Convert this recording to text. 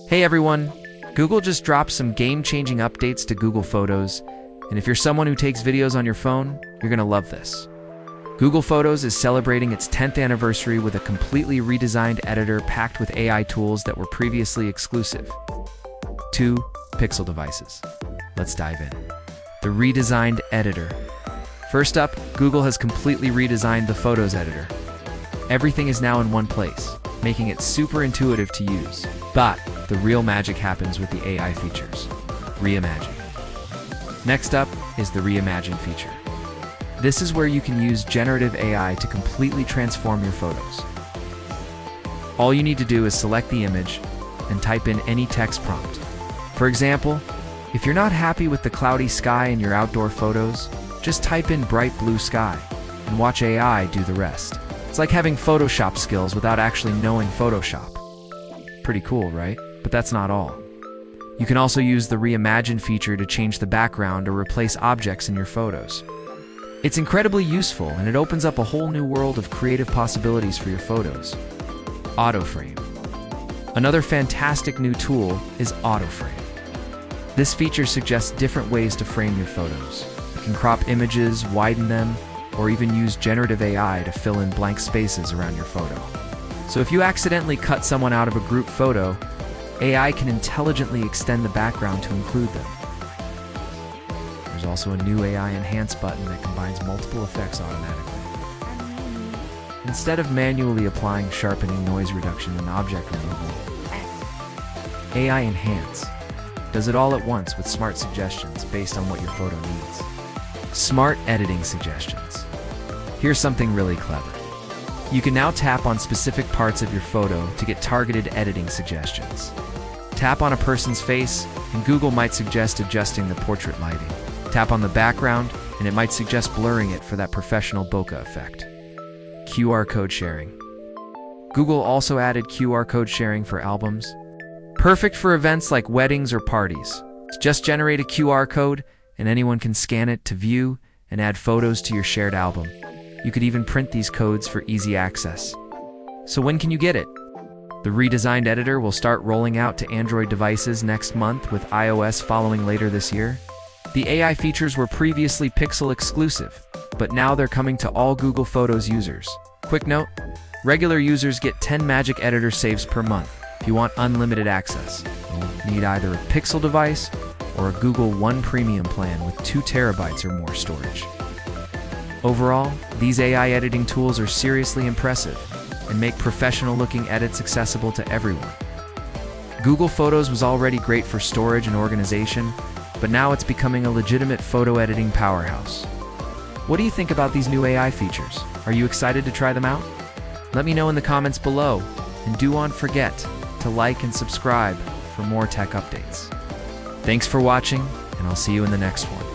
Hey everyone, Google just dropped some game-changing updates to Google Photos, and if you're someone who takes videos on your phone, you're gonna love this. Google Photos is celebrating its 10th anniversary with a completely redesigned editor packed with AI tools that were previously exclusive to Pixel devices. Let's dive in. The redesigned editor. First up, Google has completely redesigned the Photos editor. Everything is now in one place, making it super intuitive to use. But the real magic happens with the AI features. Reimagine. Next up is the Reimagine feature. This is where you can use generative AI to completely transform your photos. All you need to do is select the image and type in any text prompt. For example, if you're not happy with the cloudy sky in your outdoor photos, just type in bright blue sky and watch AI do the rest. It's like having Photoshop skills without actually knowing Photoshop. Pretty cool, right? But that's not all. You can also use the Reimagine feature to change the background or replace objects in your photos. It's incredibly useful, and it opens up a whole new world of creative possibilities for your photos. Autoframe. Another fantastic new tool is Autoframe. This feature suggests different ways to frame your photos. You can crop images, widen them, or even use generative AI to fill in blank spaces around your photo. So if you accidentally cut someone out of a group photo, AI can intelligently extend the background to include them. There's also a new AI Enhance button that combines multiple effects automatically. Instead of manually applying sharpening, noise reduction, and object removal, AI Enhance does it all at once with smart suggestions based on what your photo needs. Smart editing suggestions. Here's something really clever. You can now tap on specific parts of your photo to get targeted editing suggestions. Tap on a person's face, and Google might suggest adjusting the portrait lighting. Tap on the background, and it might suggest blurring it for that professional bokeh effect. QR code sharing. Google also added QR code sharing for albums. Perfect for events like weddings or parties. Just generate a QR code, and anyone can scan it to view and add photos to your shared album. You could even print these codes for easy access. So when can you get it? The redesigned editor will start rolling out to Android devices next month, with iOS following later this year. The AI features were previously Pixel exclusive, but now they're coming to all Google Photos users. Quick note, regular users get 10 Magic Editor saves per month. If you want unlimited access, you'll need either a Pixel device or a Google One Premium plan with 2 terabytes or more storage. Overall, these AI editing tools are seriously impressive and make professional-looking edits accessible to everyone. Google Photos was already great for storage and organization, but now it's becoming a legitimate photo editing powerhouse. What do you think about these new AI features? Are you excited to try them out? Let me know in the comments below, and do not forget to like and subscribe for more tech updates. Thanks for watching, and I'll see you in the next one.